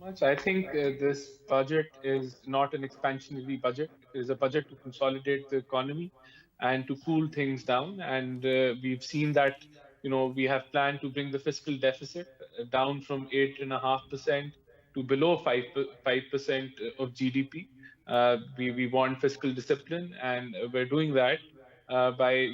much. I think this budget is not an expansionary budget. It is a budget to consolidate the economy and to cool things down. And we've seen that, we have planned to bring the fiscal deficit down from 8.5% to below 5% of GDP. We want fiscal discipline, and we're doing that by,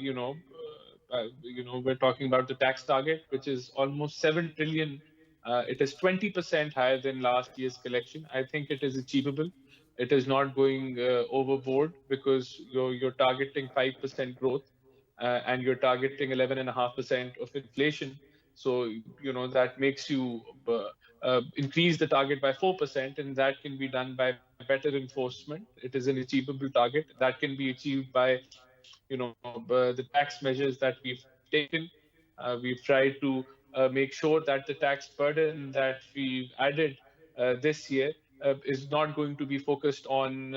we're talking about the tax target, which is almost 7 trillion. It is 20% higher than last year's collection. I think it is achievable. It is not going overboard because you're targeting 5% growth, and you're targeting 11.5% of inflation. So, that makes you increase the target by 4%, and that can be done by better enforcement. It is an achievable target that can be achieved by, the tax measures that we've taken. We've tried to make sure that the tax burden that we've added this year is not going to be focused on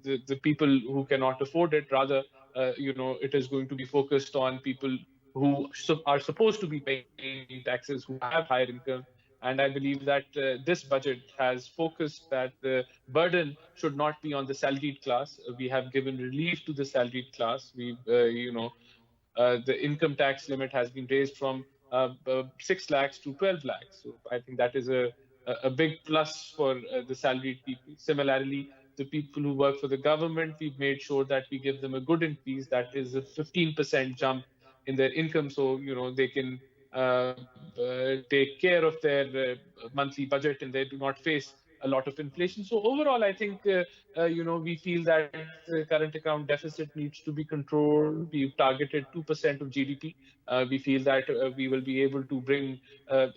the people who cannot afford it. Rather, it is going to be focused on people who are supposed to be paying taxes, who have higher income. And I believe that this budget has focused that the burden should not be on the salaried class. We have given relief to the salaried class. The income tax limit has been raised from 6 lakhs to 12 lakhs. So I think that is a big plus for the salaried people. Similarly, the people who work for the government, we've made sure that we give them a good increase. That is a 15% jump in their income, so they can take care of their monthly budget, and they do not face a lot of inflation. So overall, I think we feel that the current account deficit needs to be controlled. We've targeted 2% of GDP. We feel that we will be able to bring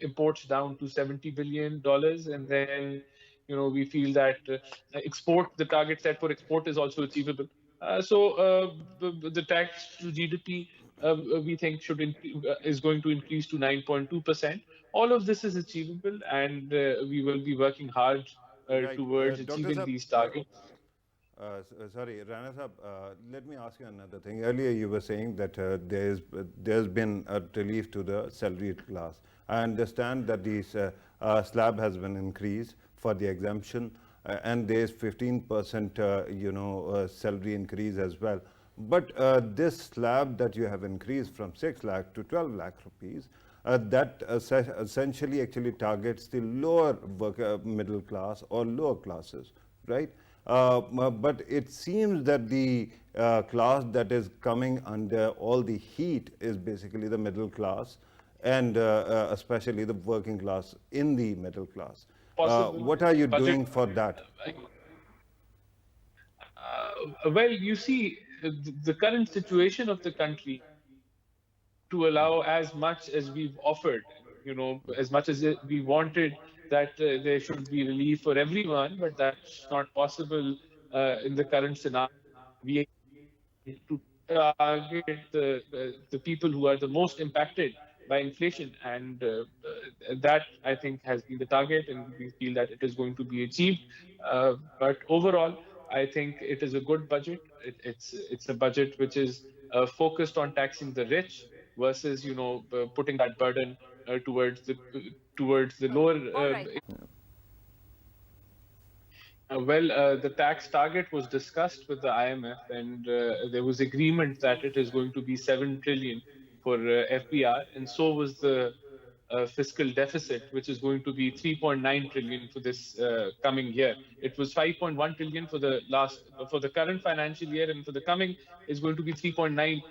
imports down to $70 billion, and then we feel that the target set for export is also achievable. The tax to GDP we think is going to increase to 9.2%. All of this is achievable, and we will be working hard Right. towards Dr. achieving Saab, these targets. sorry, Rana Saab, let me ask you another thing. Earlier you were saying that there's been a relief to the salaried class. I understand that the slab has been increased for the exemption, and there's 15% salary increase as well. But this slab that you have increased from 6 lakh to 12 lakh rupees, that essentially actually targets the lower middle class or lower classes, right? But it seems that the class that is coming under all the heat is basically the middle class, and especially the working class in the middle class. Possible What are you budget. doing for that? Well, you see, the current situation of the country to allow as much as we've offered, as much as we wanted that there should be relief for everyone, but that's not possible in the current scenario. We to target the people who are the most impacted by inflation, and that I think has been the target, and we feel that it is going to be achieved. But overall, I think it is a good budget. It's a budget which is focused on taxing the rich versus putting that burden towards the lower. All right. The tax target was discussed with the IMF, and there was agreement that it is going to be 7 trillion for FBR, and so was the fiscal deficit, which is going to be 3.9 trillion for this coming year. It was 5.1 trillion for the current financial year, and for the coming is going to be 3.9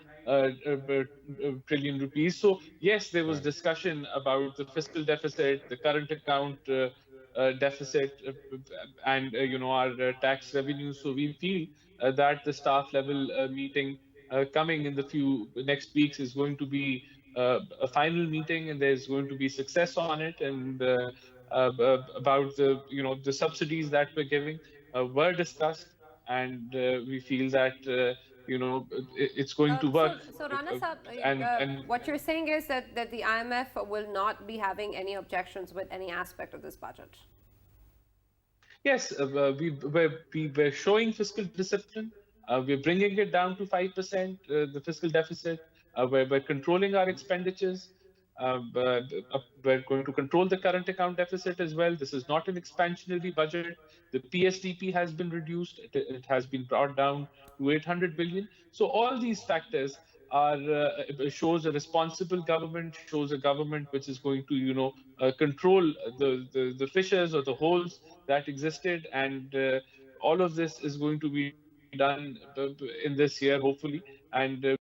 trillion rupees. So yes, there was Right. discussion about the fiscal deficit, the current account deficit, and our tax revenue. So we feel that the staff level meeting coming in the few next weeks is going to be a final meeting, and there's going to be success on it. And about the subsidies that we're giving were discussed, and we feel that it's going to work. So Rana Saab, And what you're saying is that the IMF will not be having any objections with any aspect of this budget. yes, we're showing fiscal discipline. We're bringing it down to 5%, the fiscal deficit. We're controlling our expenditures. We're going to control the current account deficit as well. This is not an expansionary budget. The PSDP has been reduced. It has been brought down to 800 billion. So all these factors are shows a responsible government, shows a government which is going to, control the fissures or the holes that existed, and all of this is going to be done in this year, hopefully, and